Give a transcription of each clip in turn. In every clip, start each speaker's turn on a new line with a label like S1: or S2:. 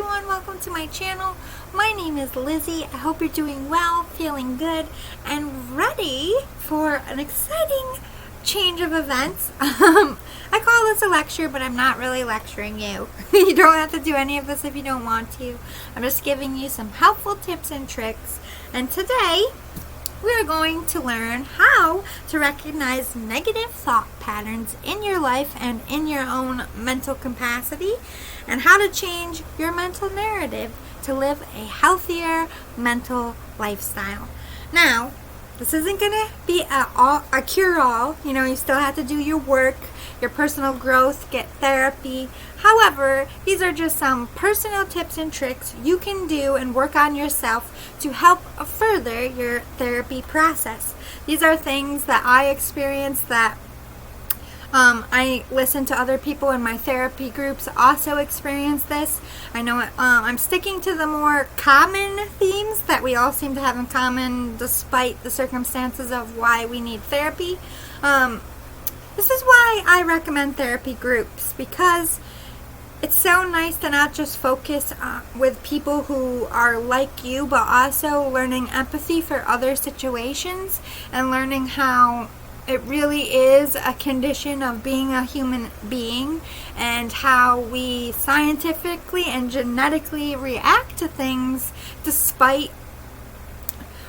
S1: everyone, welcome to my channel. My name is Lizzie. I hope you're doing well, feeling good, and ready for an exciting change of events. I call this a lecture, but I'm not really lecturing you. You don't have to do any of this if you don't want to. I'm just giving you some helpful tips and tricks. And today, we are going to learn how to recognize negative thought patterns in your life and in your own mental capacity, and how to change your mental narrative to live a healthier mental lifestyle. Now, this isn't going to be a cure-all. You know, you still have to do your work, your personal growth, get therapy. However, these are just some personal tips and tricks you can do and work on yourself to help further your therapy process. These are things that I experienced, that I listen to other people in my therapy groups also experience this. I know I'm sticking to the more common themes that we all seem to have in common despite the circumstances of why we need therapy. This is why I recommend therapy groups, because it's so nice to not just focus with people who are like you, but also learning empathy for other situations and learning how it really is a condition of being a human being, and how we scientifically and genetically react to things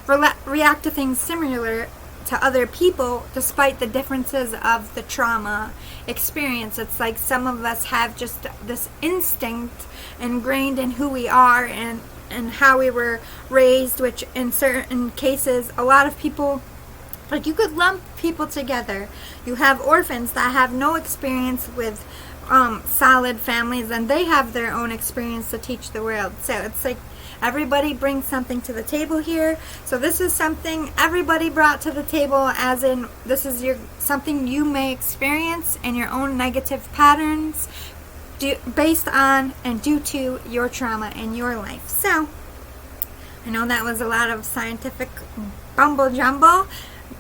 S1: react to things similar to other people despite the differences of the trauma experience. It's like some of us have just this instinct ingrained in who we are and how we were raised, which in certain cases, a lot of people, like, you could lump people together. You have orphans that have no experience with solid families, and they have their own experience to teach the world. So it's like everybody brings something to the table here. So this is something everybody brought to the table, as in this is something you may experience in your own negative patterns based on and due to your trauma in your life. So I know that was a lot of scientific bumble jumble.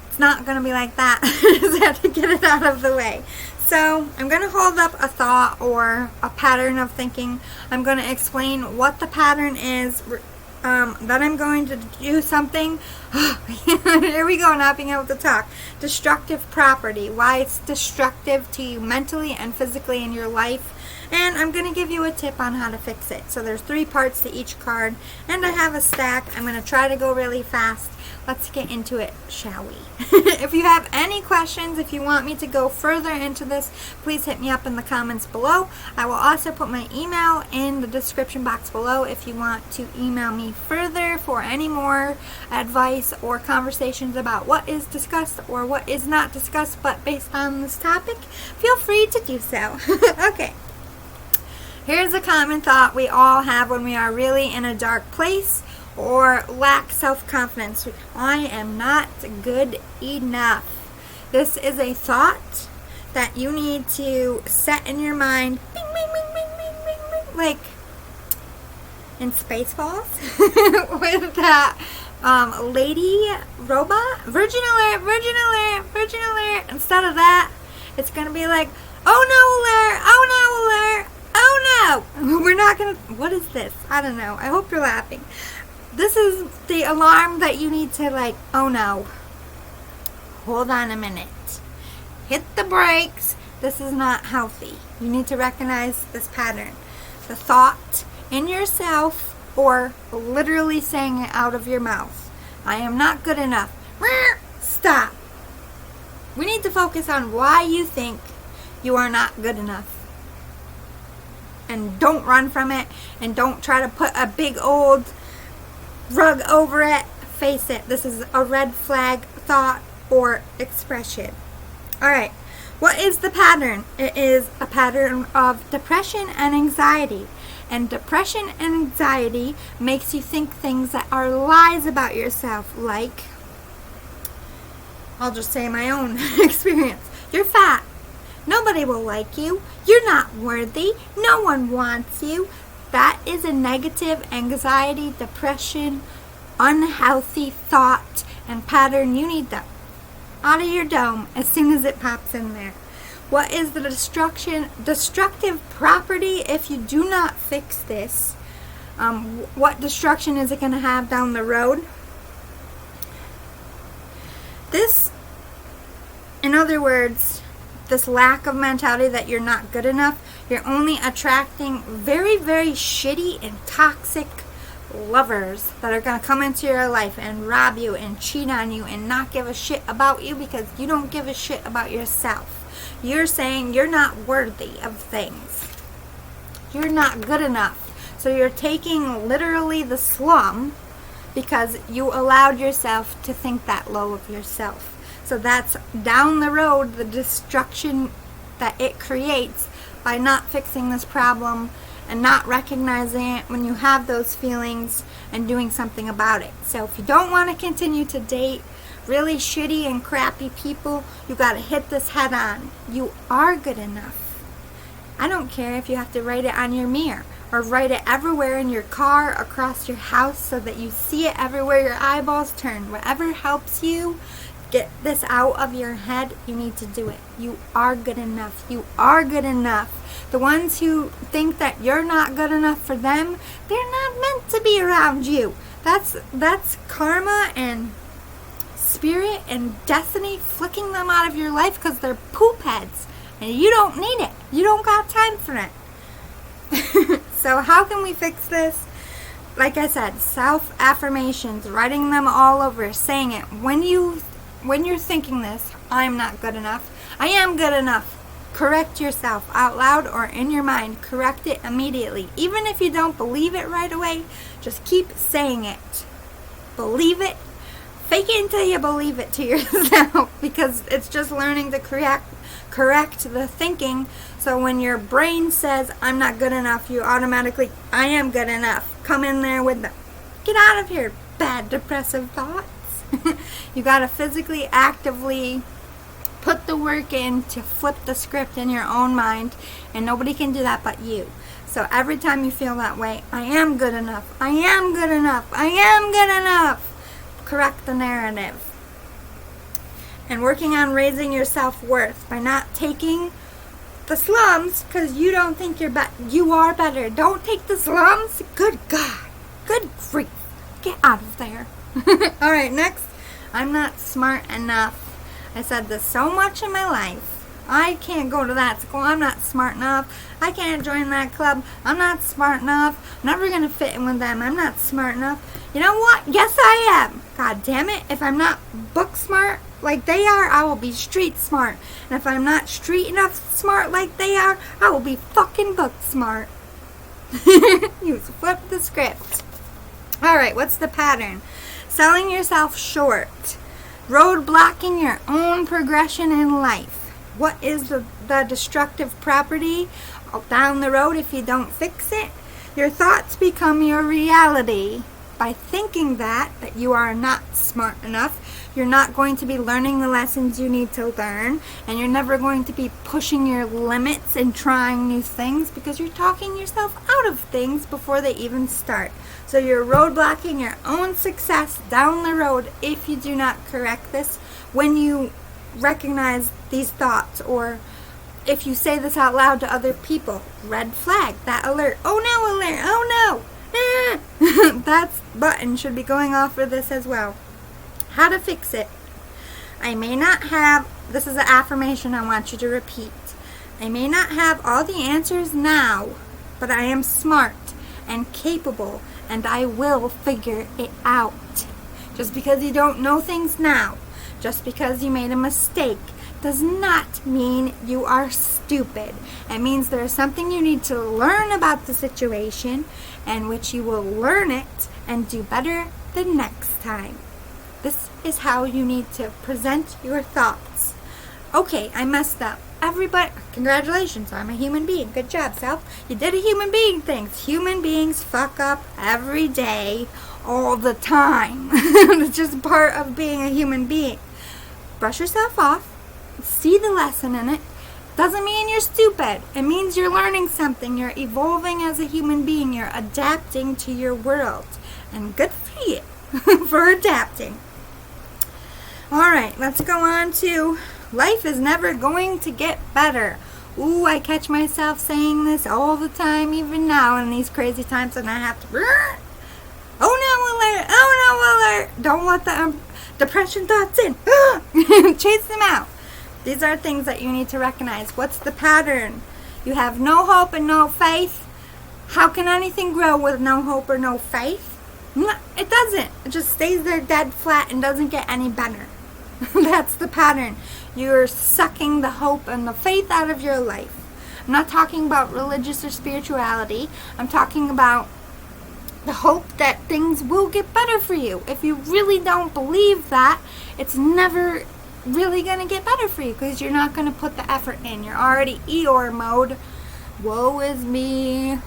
S1: It's not going to be like that. I just have to get it out of the way. So I'm going to hold up a thought or a pattern of thinking. I'm going to explain what the pattern is. Then I'm going to do something. Here we go, not being able to talk. Destructive property. Why it's destructive to you mentally and physically in your life. And I'm going to give you a tip on how to fix it. So there's 3 parts to each card, and I have a stack. I'm going to try to go really fast. Let's get into it, shall we? If you have any questions, if you want me to go further into this, please hit me up in the comments below. I will also put my email in the description box below if you want to email me further for any more advice or conversations about what is discussed or what is not discussed, but based on this topic, feel free to do so. Okay. Here's a common thought we all have when we are really in a dark place or lack self-confidence. I am not good enough. This is a thought that you need to set in your mind. Bing, bing, bing, bing, bing, bing, bing, like in Spaceballs with that lady robot. Virgin alert, virgin alert, virgin alert. Instead of that, it's going to be like, oh no alert, oh no alert, oh no. We're not going to, what is this? I don't know. I hope you're laughing. This is the alarm that you need to, like, oh no, hold on a minute, hit the brakes. This is not healthy. You need to recognize this pattern. The thought in yourself, or literally saying it out of your mouth. I am not good enough. Stop. We need to focus on why you think you are not good enough. And don't run from it, and don't try to put a big old rug over it. Face it. This is a red flag thought or expression. Alright. What is the pattern? It is a pattern of depression and anxiety. And depression and anxiety makes you think things that are lies about yourself. Like, I'll just say my own experience. You're fat. Nobody will like you. You're not worthy. No one wants you. That is a negative anxiety, depression, unhealthy thought and pattern. You need that out of your dome as soon as it pops in there. What is the destructive property if you do not fix this? What destruction is it going to have down the road? This, in other words, this lack of mentality that you're not good enough, you're only attracting very, very shitty and toxic lovers that are going to come into your life and rob you and cheat on you and not give a shit about you because you don't give a shit about yourself. You're saying you're not worthy of things. You're not good enough. So you're taking literally the slum because you allowed yourself to think that low of yourself. So that's down the road the destruction that it creates by not fixing this problem and not recognizing it when you have those feelings and doing something about it. So if you don't want to continue to date really shitty and crappy people, you got to hit this head on. You are good enough. I don't care if you have to write it on your mirror or write it everywhere in your car, across your house, so that you see it everywhere your eyeballs turn. Whatever helps you get this out of your head, you need to do it. You are good enough. You are good enough. The ones who think that you're not good enough for them, they're not meant to be around you. That's karma and spirit and destiny flicking them out of your life because they're poop heads. And you don't need it. You don't got time for it. So how can we fix this? Like I said, self-affirmations, writing them all over, saying it. When you're thinking this, I'm not good enough. I am good enough. Correct yourself out loud or in your mind. Correct it immediately. Even if you don't believe it right away, just keep saying it. Believe it. Fake it until you believe it to yourself, because it's just learning to correct the thinking. So when your brain says, I'm not good enough, you automatically, I am good enough. Come in there with the, get out of here, bad depressive thoughts. You got to physically, actively put the work in to flip the script in your own mind, and nobody can do that but you. So every time you feel that way, I am good enough, I am good enough, I am good enough. Correct the narrative. And working on raising your self-worth by not taking the slums because you don't think you are better. Don't take the slums. Good God. Good grief. Get out of there. Alright, next. I'm not smart enough. I said this so much in my life. I can't go to that school. I'm not smart enough. I can't join that club. I'm not smart enough. I'm never going to fit in with them. I'm not smart enough. You know what? Yes, I am. God damn it. If I'm not book smart like they are, I will be street smart. And if I'm not street enough smart like they are, I will be fucking book smart. You flip the script. Alright, what's the pattern? Selling yourself short. Roadblocking your own progression in life. What is the destructive property down the road if you don't fix it? Your thoughts become your reality. By thinking that you are not smart enough, you're not going to be learning the lessons you need to learn, and you're never going to be pushing your limits and trying new things because you're talking yourself out of things before they even start. So you're roadblocking your own success down the road if you do not correct this when you recognize these thoughts, or if you say this out loud to other people. Red flag, that alert. Oh no, alert. Oh no. That button should be going off for this as well. How to fix it. I may not have, this is an affirmation I want you to repeat. I may not have all the answers now, but I am smart and capable, and I will figure it out. Just because you don't know things now, just because you made a mistake, does not mean you are stupid. It means there is something you need to learn about the situation, and which you will learn it and do better the next time. This is how you need to present your thoughts. Okay, I messed up. Everybody, congratulations, I'm a human being. Good job, self. You did a human being thing. Human beings fuck up every day, all the time. It's just part of being a human being. Brush yourself off. See the lesson in it. Doesn't mean you're stupid. It means you're learning something. You're evolving as a human being. You're adapting to your world. And good for you for adapting. Alright, let's go on to life is never going to get better. Ooh, I catch myself saying this all the time, even now in these crazy times, and I have to, oh no alert, oh no alert. Don't let the depression thoughts in. Chase them out. These are things that you need to recognize. What's the pattern? You have no hope and no faith. How can anything grow with no hope or no faith? It doesn't. It just stays there dead flat and doesn't get any better. That's the pattern. You're sucking the hope and the faith out of your life. I'm not talking about religious or spirituality. I'm talking about the hope that things will get better for you. If you really don't believe that, it's never really going to get better for you because you're not going to put the effort in. You're already Eeyore mode. Woe is me.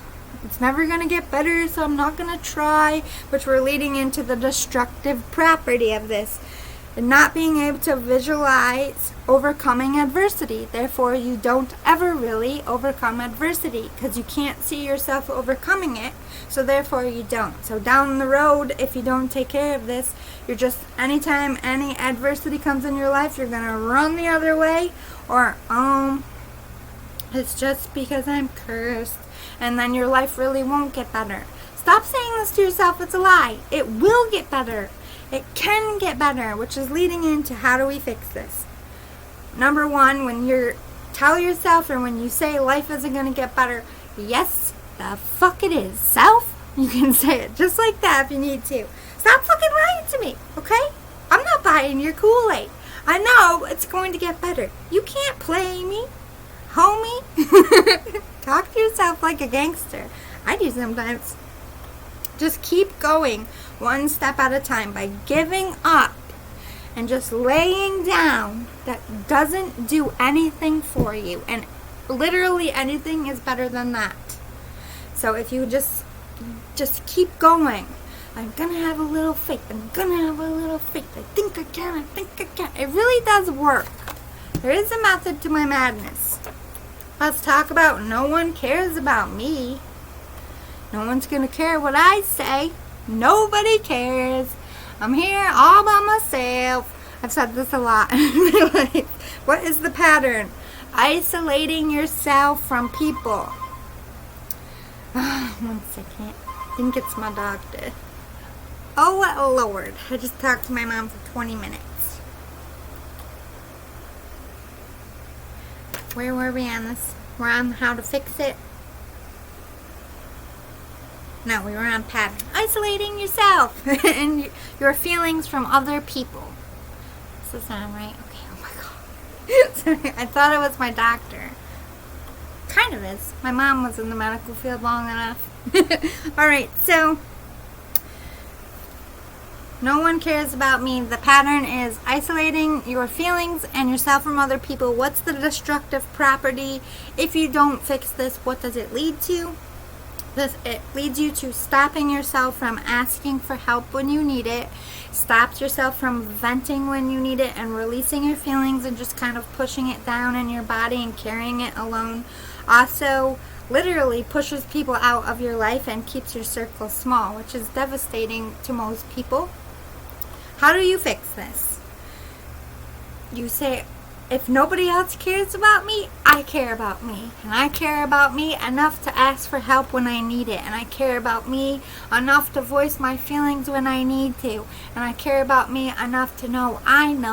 S1: It's never going to get better, so I'm not going to try. Which we're leading into the destructive property of this. And not being able to visualize overcoming adversity. Therefore, you don't ever really overcome adversity because you can't see yourself overcoming it. So therefore, you don't. So down the road, if you don't take care of this, you're just, anytime any adversity comes in your life, you're going to run the other way. Or, it's just because I'm cursed. And then your life really won't get better. Stop saying this to yourself. It's a lie. It will get better. It can get better, which is leading into how do we fix this. Number one, when you tell yourself or when you say life isn't going to get better, yes, the fuck it is. Self, you can say it just like that if you need to. Stop fucking lying to me, okay? I'm not buying your Kool-Aid. I know it's going to get better. You can't play me, homie. Talk to yourself like a gangster. I do sometimes. Just keep going one step at a time by giving up and just laying down that doesn't do anything for you. And literally anything is better than that. So if you just keep going. I'm going to have a little faith. I'm going to have a little faith. I think I can. I think I can. It really does work. There is a method to my madness. Let's talk about no one cares about me. No one's going to care what I say. Nobody cares. I'm here all by myself. I've said this a lot. What is the pattern? Isolating yourself from people. One second. I think it's my doctor. Oh, Lord. I just talked to my mom for 20 minutes. Where were we on this? We're on how to fix it. No, we were on pattern. Isolating yourself and your feelings from other people. Does this sound right? Okay, oh my God. Sorry, I thought it was my doctor. Kind of is. My mom was in the medical field long enough. Alright, so no one cares about me. The pattern is isolating your feelings and yourself from other people. What's the destructive property? If you don't fix this, what does it lead to? It leads you to stopping yourself from asking for help when you need it, stops yourself from venting when you need it, and releasing your feelings and just kind of pushing it down in your body and carrying it alone. Also, literally pushes people out of your life and keeps your circle small, which is devastating to most people. How do you fix this? You say, if nobody else cares about me, I care about me. And I care about me enough to ask for help when I need it. And I care about me enough to voice my feelings when I need to. And I care about me enough to know and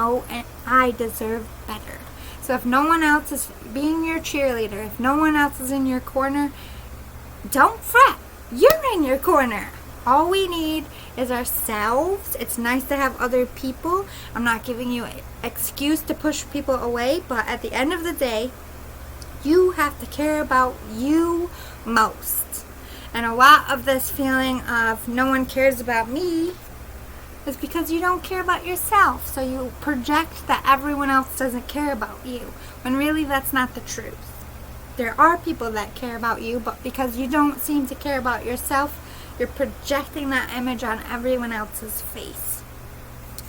S1: I deserve better. So if no one else is being your cheerleader, if no one else is in your corner, don't fret. You're in your corner. All we need is ourselves. It's nice to have other people. I'm not giving you an excuse to push people away, but at the end of the day, you have to care about you most. And a lot of this feeling of no one cares about me is because you don't care about yourself. So you project that everyone else doesn't care about you, when really that's not the truth. There are people that care about you, but because you don't seem to care about yourself, you're projecting that image on everyone else's face.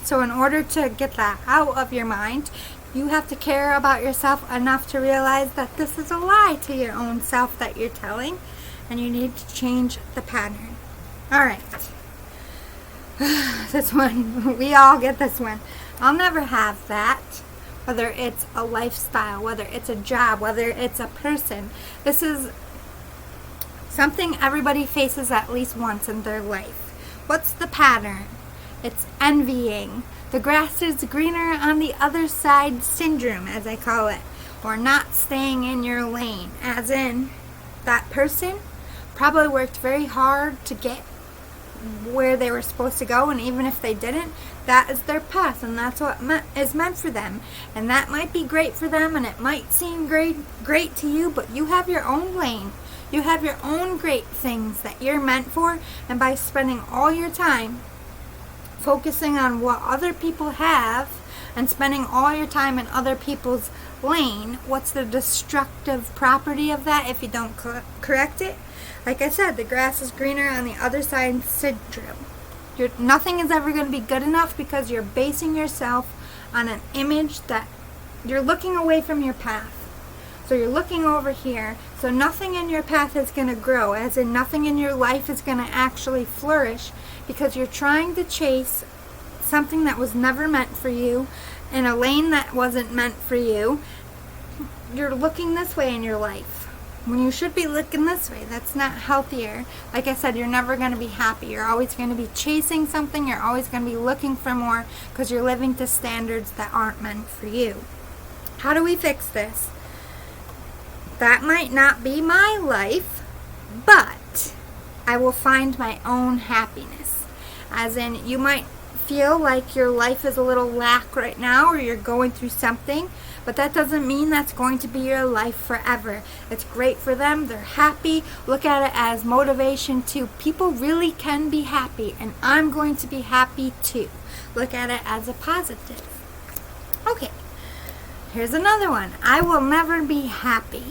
S1: So in order to get that out of your mind, you have to care about yourself enough to realize that this is a lie to your own self that you're telling, and you need to change the pattern. Alright. This one, we all get this one. I'll never have that. whether it's a lifestyle, whether it's a job, whether it's a person. This is something everybody faces at least once in their life. What's the pattern? It's envying. The grass is greener on the other side syndrome, as I call it, or not staying in your lane, as in that person probably worked very hard to get where they were supposed to go, and even if they didn't, that is their path, and that's what is meant for them, and that might be great for them, and it might seem great to you, but you have your own lane. You have your own great things that you're meant for, and by spending all your time focusing on what other people have and spending all your time in other people's lane, what's the destructive property of that if you don't correct it? Like I said, the grass is greener on the other side syndrome. Nothing is ever going to be good enough because you're basing yourself on an image that you're looking away from your path. So you're looking over here, so nothing in your path is going to grow, as in nothing in your life is going to actually flourish, because you're trying to chase something that was never meant for you in a lane that wasn't meant for you. You're looking this way in your life when you should be looking this way. That's not healthier. Like I said, you're never going to be happy. You're always going to be chasing something. You're always going to be looking for more because you're living to standards that aren't meant for you. How do we fix this? That might not be my life, but I will find my own happiness. As in, you might feel like your life is a little lack right now, or you're going through something, but that doesn't mean that's going to be your life forever. It's great for them. They're happy. Look at it as motivation too. People really can be happy, and I'm going to be happy too. Look at it as a positive. Okay, here's another one. I will never be happy.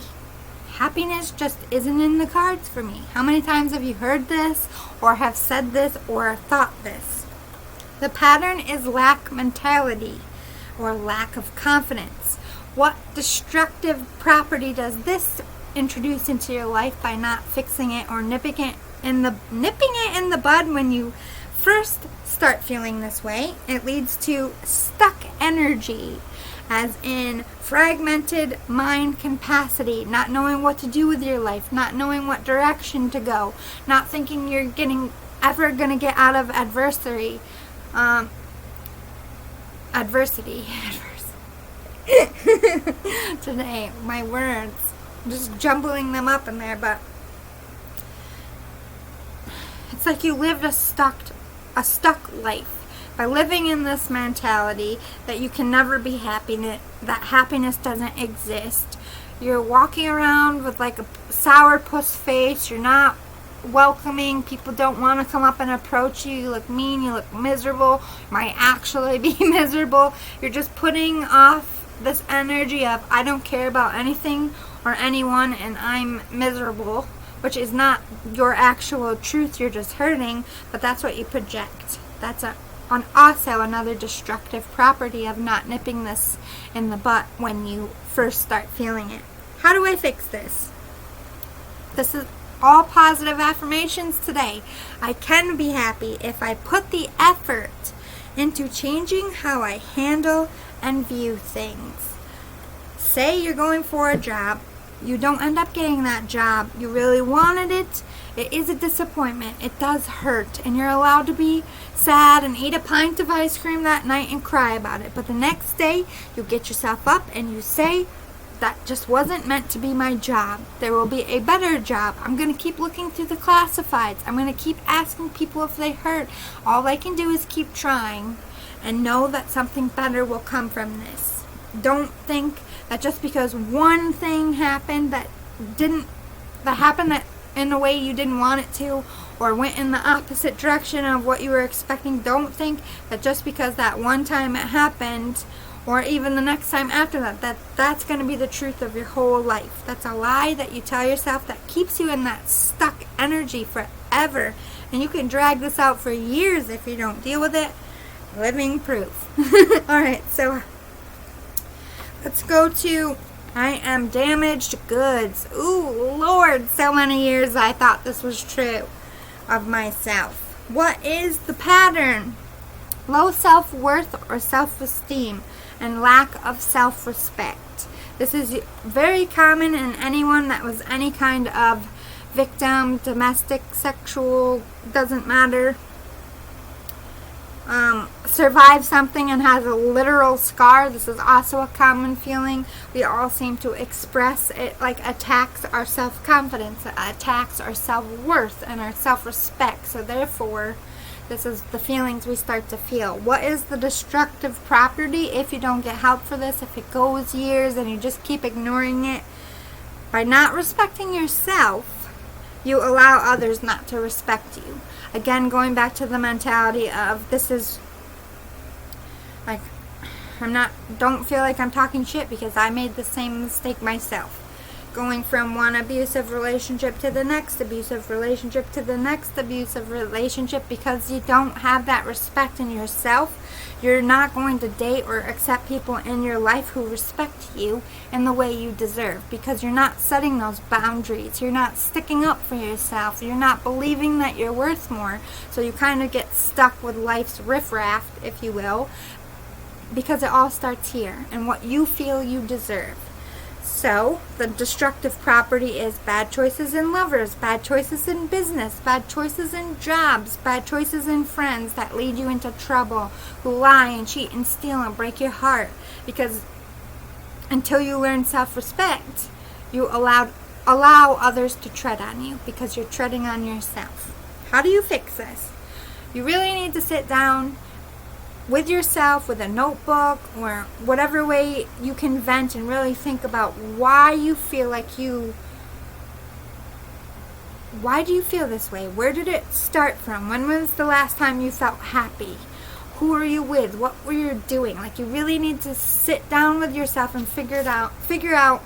S1: Happiness just isn't in the cards for me. How many times have you heard this, or have said this, or thought this? The pattern is lack mentality, or lack of confidence. What destructive property does this introduce into your life by not fixing it or nipping it in the bud when you first start feeling this way? It leads to stuck energy, as in fragmented mind capacity, not knowing what to do with your life, not knowing what direction to go, not thinking you're ever going to get out of adversity. Today, my words, just jumbling them up in there, but it's like you lived a stuck life by living in this mentality that you can never be happy, that happiness doesn't exist. You're walking around with like a sourpuss face. You're not welcoming. People don't want to come up and approach you. You look mean. You look miserable. You might actually be miserable. You're just putting off this energy of I don't care about anything or anyone and I'm miserable, which is not your actual truth. You're just hurting, but that's what you project. That's also another destructive property of not nipping this in the butt when you first start feeling it. How do I fix this? This is all positive affirmations today. I can be happy if I put the effort into changing how I handle and view things. Say you're going for a job. You don't end up getting that job. You really wanted it. It is a disappointment. It does hurt. And you're allowed to be sad and eat a pint of ice cream that night and cry about it. But the next day, you get yourself up and you say, that just wasn't meant to be my job. There will be a better job. I'm going to keep looking through the classifieds. I'm going to keep asking people if they hurt. All I can do is keep trying and know that something better will come from this. Don't think that just because one thing happened that happened that in a way you didn't want it to, or went in the opposite direction of what you were expecting. Don't think that just because that one time it happened, or even the next time after that's going to be the truth of your whole life. That's a lie that you tell yourself that keeps you in that stuck energy forever. And you can drag this out for years if you don't deal with it. Living proof. Alright, so let's go to I am damaged goods. Ooh, Lord, so many years I thought this was true of myself. What is the pattern? low self-worth or self-esteem, and lack of self-respect. This is very common in anyone that was any kind of victim, domestic, sexual, doesn't matter, survived something and has a literal scar. This is also a common feeling. We all seem to express it, like attacks our self-confidence, attacks our self-worth and our self-respect. So therefore, this is the feelings we start to feel. What is the destructive property if you don't get help for this? If it goes years and you just keep ignoring it, by not respecting yourself, you allow others not to respect you. Again, going back to the mentality of this is like, don't feel like I'm talking shit because I made the same mistake myself. Going from one abusive relationship to the next abusive relationship to the next abusive relationship because you don't have that respect in yourself. You're not going to date or accept people in your life who respect you in the way you deserve because you're not setting those boundaries. You're not sticking up for yourself. You're not believing that you're worth more. So you kind of get stuck with life's riffraff, if you will, because it all starts here and what you feel you deserve. So, the destructive property is bad choices in lovers, bad choices in business, bad choices in jobs, bad choices in friends that lead you into trouble, who lie and cheat and steal and break your heart. Because until you learn self-respect, you allow others to tread on you because you're treading on yourself. How do you fix this? You really need to sit down with yourself, with a notebook, or whatever way you can vent and really think about why you feel like why do you feel this way? Where did it start from? When was the last time you felt happy? Who are you with? What were you doing? Like, you really need to sit down with yourself and figure out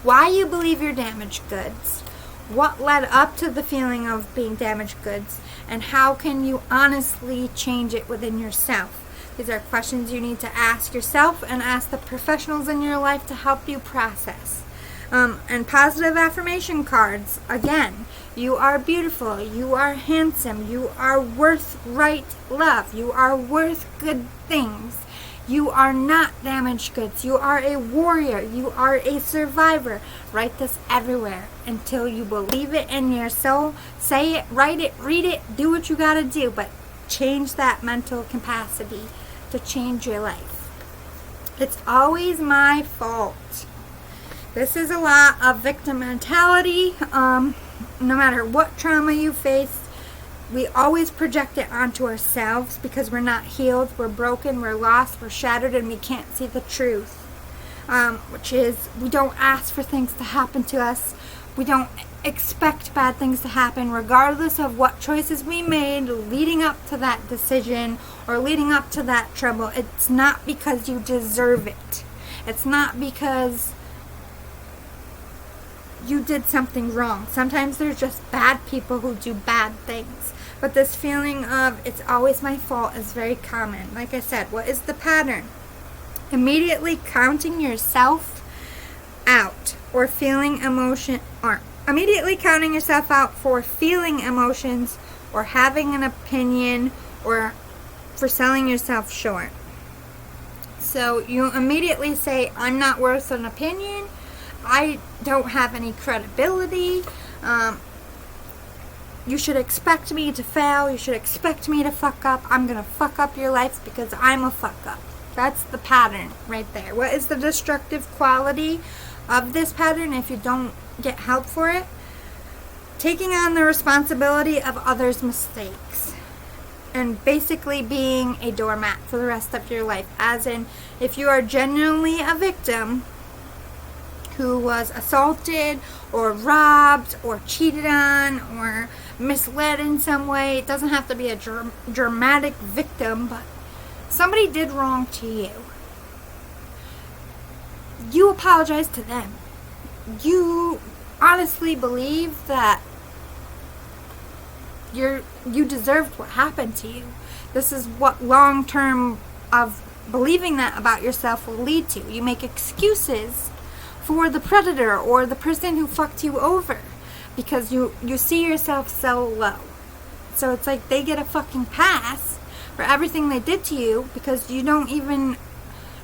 S1: why you believe you're damaged goods, what led up to the feeling of being damaged goods, and how can you honestly change it within yourself. These are questions you need to ask yourself and ask the professionals in your life to help you process. And positive affirmation cards, again, you are beautiful, you are handsome, you are worth right love, you are worth good things. You are not damaged goods. You are a warrior. You are a survivor. Write this everywhere until you believe it in your soul. Say it, write it, read it, do what you gotta do, but change that mental capacity to change your life. It's always my fault. This is a lot of victim mentality. No matter what trauma you face, we always project it onto ourselves because we're not healed, we're broken, we're lost, we're shattered, and we can't see the truth. Which is, we don't ask for things to happen to us. We don't expect bad things to happen regardless of what choices we made leading up to that decision or leading up to that trouble. It's not because you deserve it. It's not because you did something wrong. Sometimes there's just bad people who do bad things. But this feeling of it's always my fault is very common. Like I said, what is the pattern? Immediately counting yourself out or feeling emotion, or immediately counting yourself out for feeling emotions or having an opinion or for selling yourself short. So you immediately say, I'm not worth an opinion. I don't have any credibility. You should expect me to fail. You should expect me to fuck up. I'm going to fuck up your life because I'm a fuck up. That's the pattern right there. What is the destructive quality of this pattern if you don't get help for it? Taking on the responsibility of others' mistakes. And basically being a doormat for the rest of your life. As in, if you are genuinely a victim who was assaulted or robbed or cheated on or misled in some way, it doesn't have to be a dramatic victim, but somebody did wrong to you. You apologize to them. You honestly believe that you deserved what happened to you. This is what long-term of believing that about yourself will lead to. You make excuses for the predator or the person who fucked you over because you see yourself so low. So it's like they get a fucking pass, for everything they did to you, because you don't even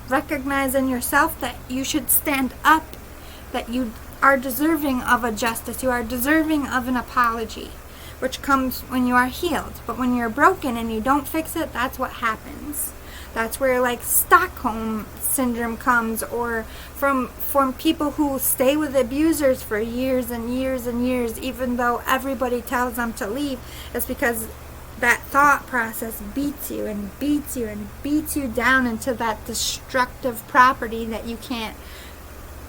S1: recognize in yourself that you should stand up, that you are deserving of a justice, you are deserving of an apology, which comes when you are healed. But when you're broken and you don't fix it, that's what happens. That's where like Stockholm syndrome comes, or from people who stay with abusers for years and years and years, even though everybody tells them to leave. It's because that thought process beats you and beats you and beats you down into that destructive property that you can't,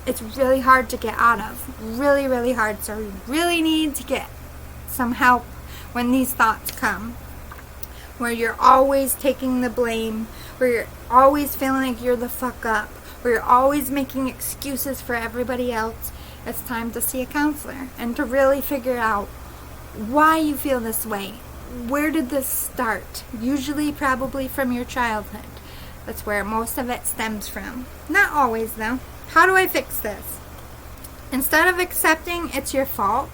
S1: it's really hard to get out of. Really, really hard. So you really need to get some help when these thoughts come, where you're always taking the blame, where you're always feeling like you're the fuck up, where you're always making excuses for everybody else. It's time to see a counselor and to really figure out why you feel this way. Where did this start? Usually probably from your childhood. That's where most of it stems from. Not always though. How do I fix this? Instead of accepting it's your fault,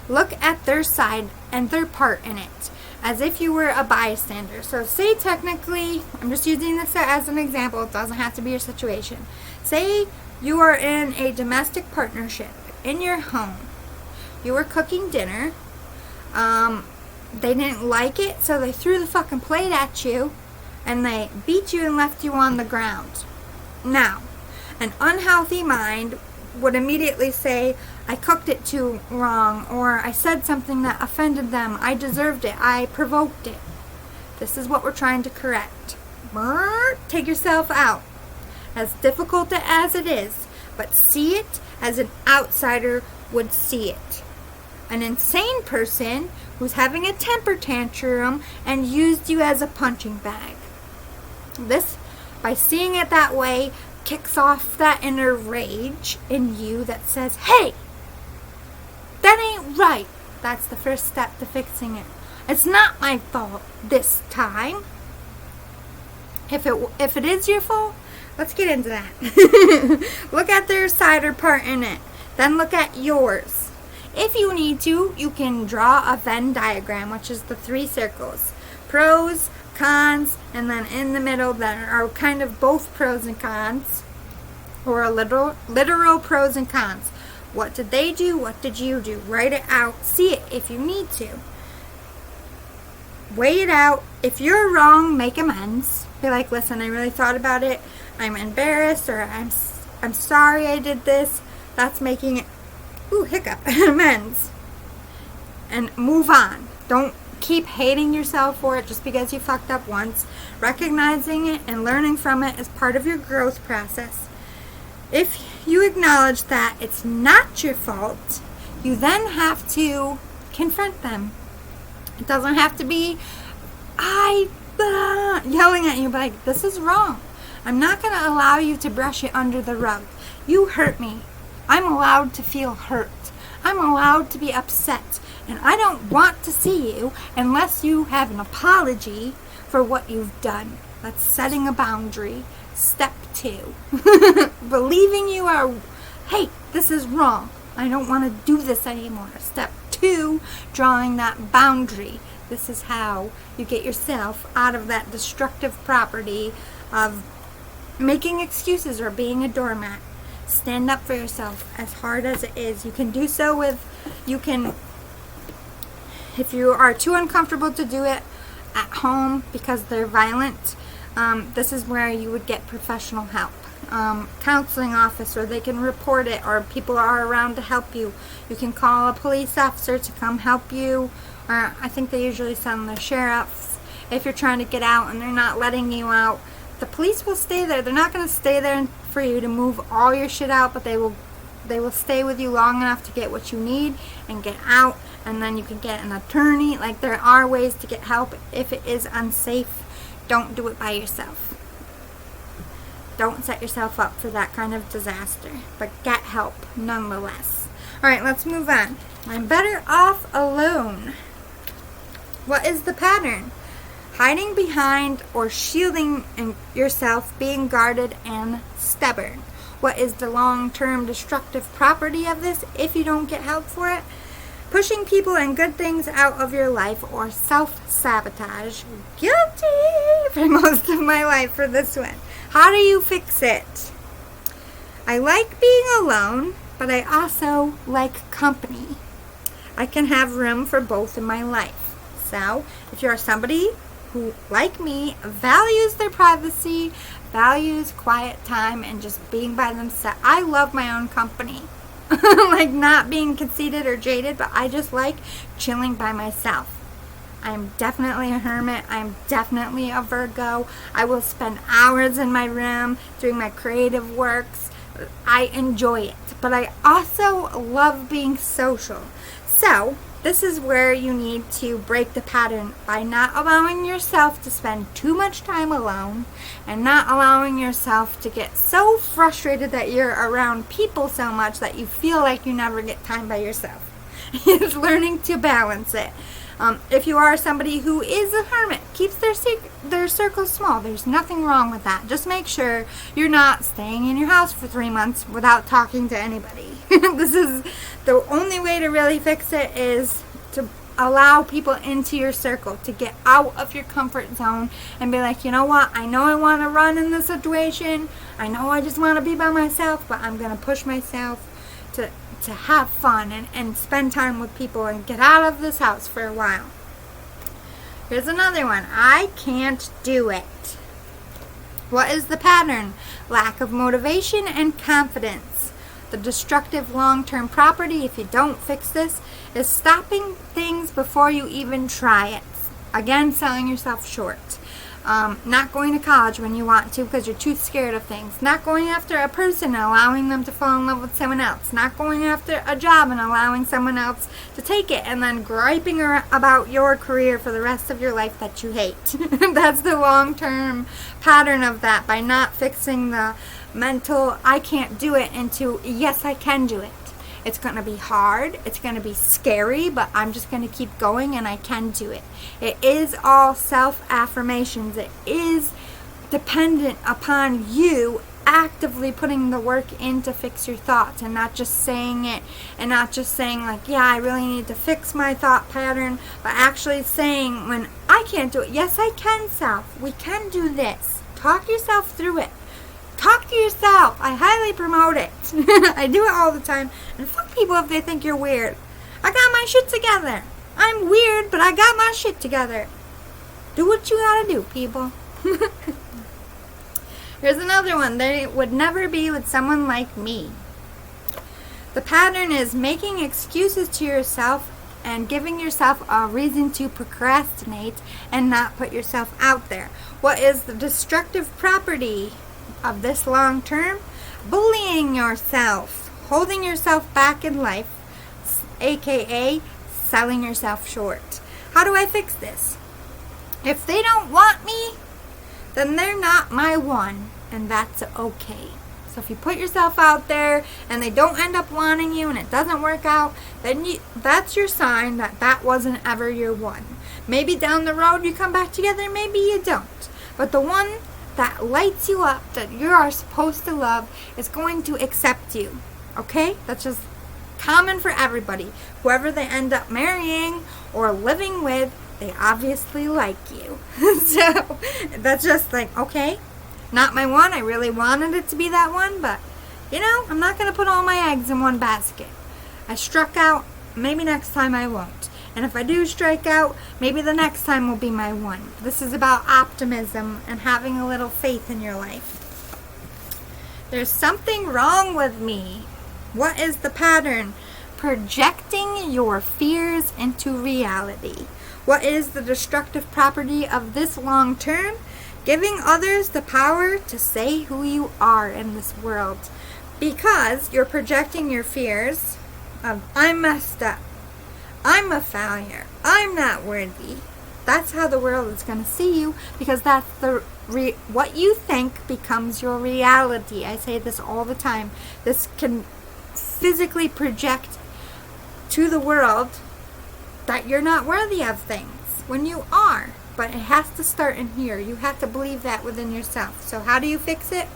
S1: look at their side and their part in it, as if you were a bystander. So say technically, I'm just using this as an example, it doesn't have to be your situation. Say you are in a domestic partnership in your home. You were cooking dinner. They didn't like it, so they threw the fucking plate at you and they beat you and left you on the ground. Now, an unhealthy mind would immediately say, I cooked it too wrong, or I said something that offended them, I deserved it, I provoked it. This is what we're trying to correct. Take yourself out. As difficult as it is, but see it as an outsider would see it. An insane person who's having a temper tantrum and used you as a punching bag. This, by seeing it that way, kicks off that inner rage in you that says, hey, that ain't right. That's the first step to fixing it. It's not my fault this time. If it is your fault, let's get into that. Look at their side or part in it. Then look at yours. If you need to, you can draw a Venn diagram, which is the 3 circles. Pros, cons, and then in the middle there are kind of both pros and cons, or a literal pros and cons. What did they do? What did you do? Write it out. See it if you need to. Weigh it out. If you're wrong, make amends. Be like, listen, I really thought about it. I'm embarrassed, or I'm sorry I did this. That's making it, amends. And move on. Don't keep hating yourself for it just because you fucked up once. Recognizing it and learning from it is part of your growth process. If you acknowledge that it's not your fault, you then have to confront them. It doesn't have to be yelling at you, but like, this is wrong. I'm not going to allow you to brush it under the rug. You hurt me. I'm allowed to feel hurt. I'm allowed to be upset. And I don't want to see you unless you have an apology for what you've done. That's setting a boundary. Step 2. Believing you are, hey, this is wrong. I don't want to do this anymore. Step 2, drawing that boundary. This is how you get yourself out of that destructive property of making excuses or being a doormat. Stand up for yourself as hard as it is. You can do so if you are too uncomfortable to do it at home because they're violent, this is where you would get professional help. Counseling office, or they can report it, or people are around to help you. You can call a police officer to come help you, or I think they usually send the sheriffs if you're trying to get out and they're not letting you out. The police will stay there. They're not going to stay there for you to move all your shit out, but they will stay with you long enough to get what you need and get out, and then you can get an attorney. Like, there are ways to get help if it is unsafe. Don't do it by yourself. Don't set yourself up for that kind of disaster, but get help nonetheless. Alright, let's move on. I'm better off alone. What is the pattern? Hiding behind or shielding yourself, being guarded and stubborn. What is the long-term destructive property of this if you don't get help for it? Pushing people and good things out of your life or self-sabotage. Guilty for most of my life for this one. How do you fix it? I like being alone, but I also like company. I can have room for both in my life. So, if you're somebody who, like me, values their privacy, values quiet time, and just being by themselves, I love my own company. Like not being conceited or jaded, but I just like chilling by myself. I'm definitely a hermit. I'm definitely a Virgo. I will spend hours in my room doing my creative works. I enjoy it, but I also love being social. So this is where you need to break the pattern by not allowing yourself to spend too much time alone and not allowing yourself to get so frustrated that you're around people so much that you feel like you never get time by yourself. It's learning to balance it. If you are somebody who is a hermit, keeps their circle small, there's nothing wrong with that. Just make sure you're not staying in your house for 3 months without talking to anybody. This is the only way to really fix it, is to allow people into your circle, to get out of your comfort zone and be like, you know what, I know I want to run in this situation, I know I just want to be by myself, but I'm going to push myself to have fun and spend time with people and get out of this house for a while. Here's another one. I can't do it. What is the pattern? Lack of motivation and confidence. The destructive long-term property, if you don't fix this, is stopping things before you even try it. Again, selling yourself short. Not going to college when you want to because you're too scared of things. Not going after a person and allowing them to fall in love with someone else. Not going after a job and allowing someone else to take it and then griping about your career for the rest of your life that you hate. That's the long-term pattern of that, by not fixing the mental I can't do it into yes, I can do it. It's going to be hard, it's going to be scary, but I'm just going to keep going and I can do it. It is all self-affirmations. It is dependent upon you actively putting the work in to fix your thoughts and not just saying it and not just saying like, yeah, I really need to fix my thought pattern, but actually saying when I can't do it, yes, I can, self. We can do this. Talk yourself through it. Talk to yourself. I highly promote it. I do it all the time. And fuck people if they think you're weird. I got my shit together. I'm weird, but I got my shit together. Do what you gotta do, people. Here's another one. They would never be with someone like me. The pattern is making excuses to yourself and giving yourself a reason to procrastinate and not put yourself out there. What is the destructive property of this long term? Bullying yourself, holding yourself back in life, aka selling yourself short. How do I fix this? If they don't want me, then they're not my one, and that's okay. So if you put yourself out there and they don't end up wanting you and it doesn't work out, then that's your sign that that wasn't ever your one. Maybe down the road you come back together, maybe you don't. But the one that lights you up, that you are supposed to love, is going to accept you. Okay? That's just common for everybody. Whoever they end up marrying or living with, they obviously like you. So that's just like, okay, not my one. I really wanted it to be that one, but you know, I'm not going to put all my eggs in one basket. I struck out. Maybe next time I won't. And if I do strike out, maybe the next time will be my one. This is about optimism and having a little faith in your life. There's something wrong with me. What is the pattern? Projecting your fears into reality. What is the destructive property of this long term? Giving others the power to say who you are in this world. Because you're projecting your fears of, I'm messed up, I'm a failure, I'm not worthy. That's how the world is going to see you, because that's what you think becomes your reality. I say this all the time. This can physically project to the world that you're not worthy of things when you are. But it has to start in here. You have to believe that within yourself. So how do you fix it?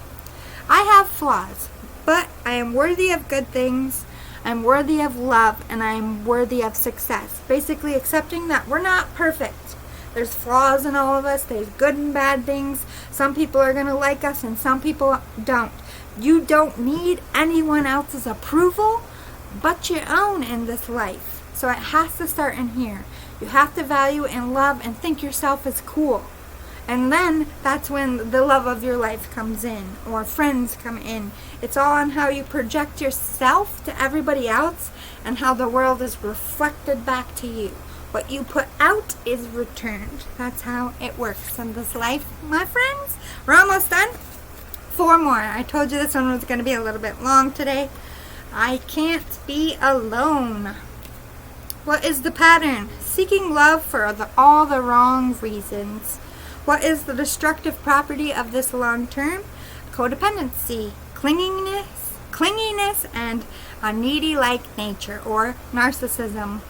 S1: I have flaws, but I am worthy of good things. I'm worthy of love, and I'm worthy of success. Basically accepting that we're not perfect. There's flaws in all of us. There's good and bad things. Some people are going to like us and some people don't. You don't need anyone else's approval but your own in this life. So it has to start in here. You have to value and love and think yourself as cool. And then that's when the love of your life comes in, or friends come in. It's all on how you project yourself to everybody else and how the world is reflected back to you. What you put out is returned. That's how it works in this life, my friends. We're almost done. 4 more. I told you this one was going to be a little bit long today. I can't be alone. What is the pattern? Seeking love for all the wrong reasons. What is the destructive property of this long term? Codependency, clinginess, and a needy-like nature, or narcissism.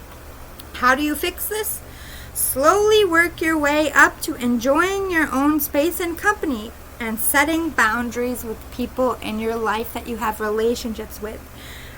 S1: How do you fix this? Slowly work your way up to enjoying your own space and company and setting boundaries with people in your life that you have relationships with.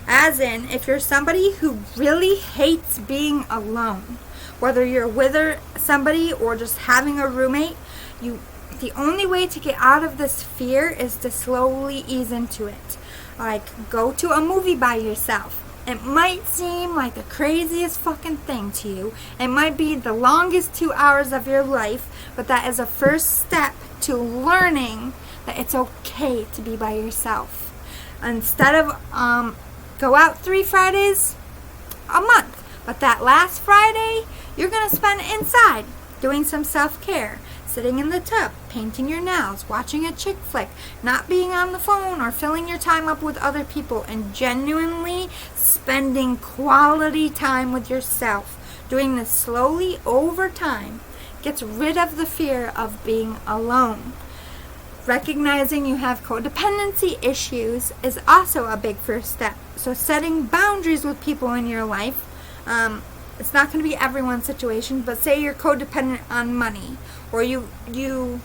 S1: As in, if you're somebody who really hates being alone, whether you're with somebody or just having a roommate, the only way to get out of this fear is to slowly ease into it. Like, go to a movie by yourself. It might seem like the craziest fucking thing to you. It might be the longest 2 hours of your life, but that is a first step to learning that it's okay to be by yourself. Instead of go out 3 Fridays a month, but that last Friday you're going to spend inside doing some self-care, sitting in the tub, painting your nails, watching a chick flick, not being on the phone or filling your time up with other people, and genuinely spending quality time with yourself. Doing this slowly over time gets rid of the fear of being alone. Recognizing you have codependency issues is also a big first step. So setting boundaries with people in your life, it's not going to be everyone's situation, but say you're codependent on money, or you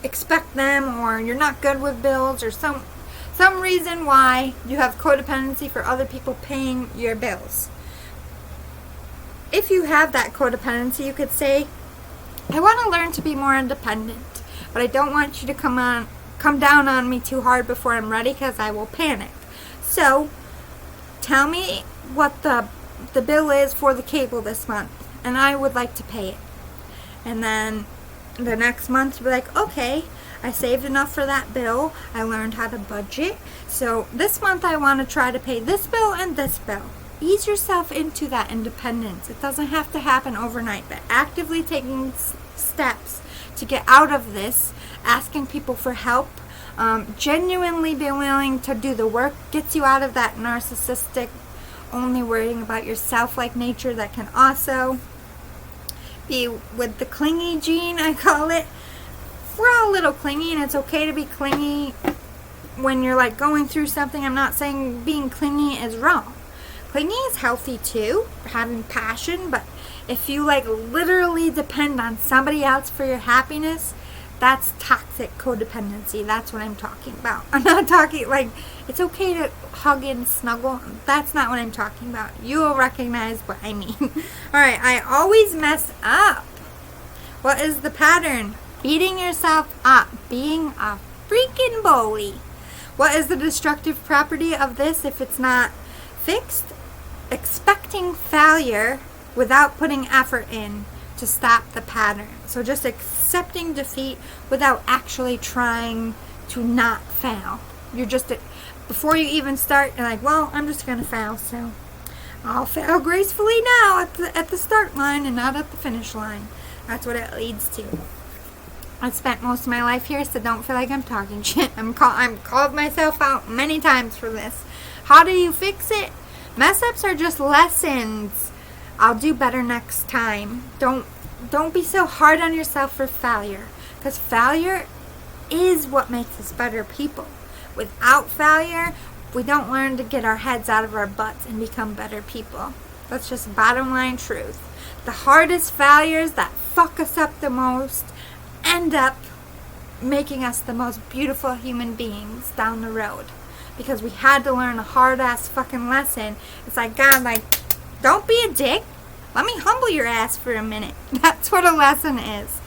S1: expect them, or you're not good with bills, or some reason why you have codependency for other people paying your bills. If you have that codependency, you could say, I want to learn to be more independent, but I don't want you to come down on me too hard before I'm ready, because I will panic. So tell me what the bill is for the cable this month, and I would like to pay it. And then the next month, be like, okay, I saved enough for that bill. I learned how to budget. So this month I want to try to pay this bill and this bill. Ease yourself into that independence. It doesn't have to happen overnight, but actively taking steps to get out of this, asking people for help, genuinely being willing to do the work, gets you out of that narcissistic, only worrying about yourself like nature that can also be with the clingy gene, I call it. We're all a little clingy, and it's okay to be clingy when you're like going through something. I'm not saying being clingy is wrong. Clingy is healthy too, having passion, but if you like literally depend on somebody else for your happiness, that's toxic codependency. That's what I'm talking about. I'm not talking like it's okay to hug and snuggle. That's not what I'm talking about. You will recognize what I mean. Alright, I always mess up. What is the pattern? Beating yourself up. Being a freaking bully. What is the destructive property of this if it's not fixed? Expecting failure without putting effort in to stop the pattern. So just accepting defeat without actually trying to not fail. You're just, before you even start, you're like, well, I'm just going to fail, so I'll fail gracefully now at the start line and not at the finish line. That's what it leads to. I've spent most of my life here, so don't feel like I'm talking shit. I'm called myself out many times for this. How do you fix it? Mess ups are just lessons. I'll do better next time. Don't be so hard on yourself for failure, because failure is what makes us better people. Without failure, we don't learn to get our heads out of our butts and become better people. That's just bottom line truth. The hardest failures that fuck us up the most end up making us the most beautiful human beings down the road. because we had to learn a hard-ass fucking lesson. It's like, God, like, don't be a dick. Let me humble your ass for a minute. That's what a lesson is.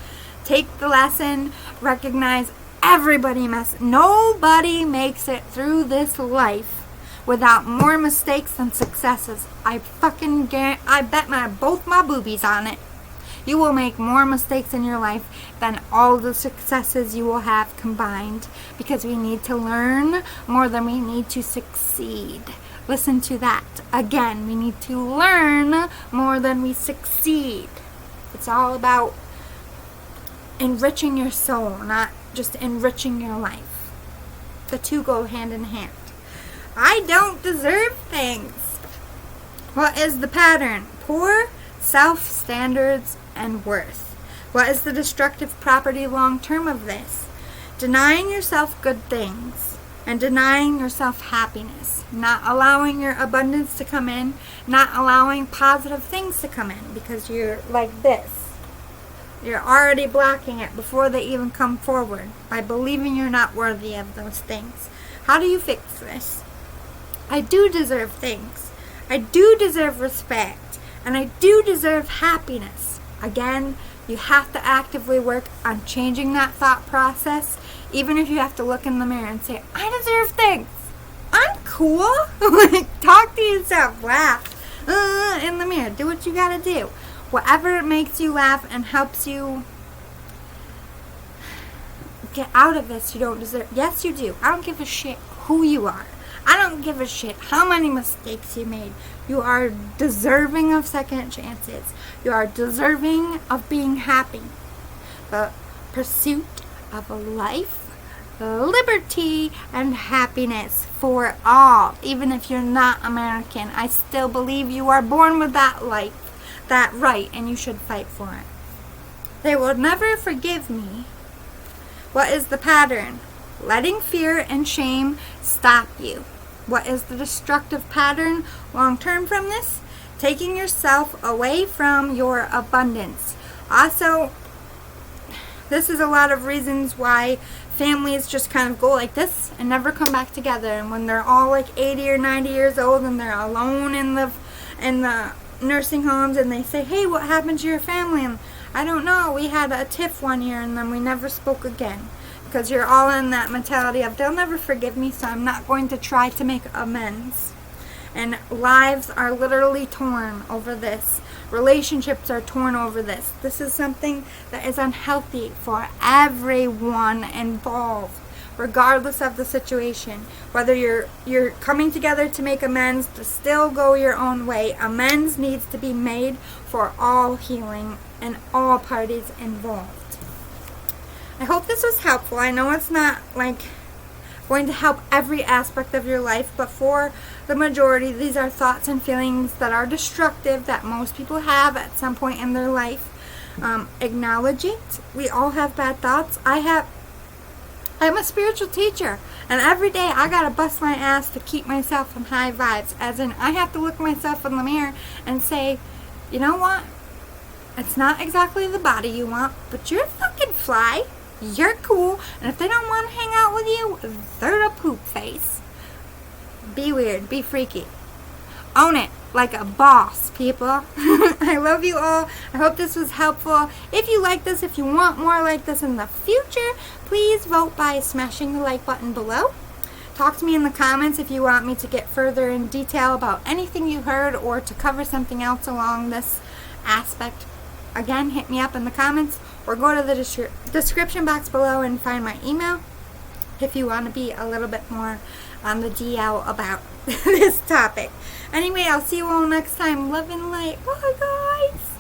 S1: Take the lesson, recognize everybody nobody makes it through this life without more mistakes than successes. I bet both my boobies on it. You will make more mistakes in your life than all the successes you will have combined, because we need to learn more than we need to succeed. Listen to that. Again, we need to learn more than we succeed. It's all about enriching your soul, not just enriching your life. The two go hand in hand. I don't deserve things. What is the pattern? Poor self-standards and worth. What is the destructive property long-term of this? Denying yourself good things and denying yourself happiness. Not allowing your abundance to come in. Not allowing positive things to come in, because you're like this. You're already blocking it before they even come forward by believing you're not worthy of those things. How do you fix this? I do deserve things. I do deserve respect. And I do deserve happiness. Again, you have to actively work on changing that thought process, even if you have to look in the mirror and say, I deserve things. I'm cool. Like, talk to yourself. Laugh in the mirror. Do what you gotta do. Whatever makes you laugh and helps you get out of this you don't deserve. Yes, you do. I don't give a shit who you are. I don't give a shit how many mistakes you made. You are deserving of second chances. You are deserving of being happy. The pursuit of a life, liberty, and happiness for all. Even if you're not American, I still believe you are born with that life, that right, and you should fight for it. They will never forgive me. What is the pattern? Letting fear and shame stop you. What is the destructive pattern long term from this? Taking yourself away from your abundance. Also, this is a lot of reasons why families just kind of go like this and never come back together. And when they're all like 80 or 90 years old and they're alone in the nursing homes, and they say, hey, what happened to your family? And I don't know, we had a tiff one year and then we never spoke again. Because you're all in that mentality of, they'll never forgive me, so I'm not going to try to make amends. And lives are literally torn over this. Relationships are torn over this. This is something that is unhealthy for everyone involved, regardless of the situation. Whether you're coming together to make amends, to still go your own way, amends needs to be made for all healing and all parties involved. I hope this was helpful. I know it's not like going to help every aspect of your life, but for the majority, these are thoughts and feelings that are destructive that most people have at some point in their life. Acknowledge it. We all have bad thoughts. I'm a spiritual teacher, and every day I gotta bust my ass to keep myself in high vibes. As in, I have to look myself in the mirror and say, you know what? It's not exactly the body you want, but you're fucking fly. You're cool, and if they don't want to hang out with you, they're a poop face. Be weird, be freaky. Own it like a boss, people. I love you all. I hope this was helpful. If you like this, if you want more like this in the future, please vote by smashing the like button below. Talk to me in the comments if you want me to get further in detail about anything you heard or to cover something else along this aspect. Again, hit me up in the comments or go to the description box below and find my email if you want to be a little bit more on the DL about this topic. Anyway, I'll see you all next time. Love and light. Bye, guys.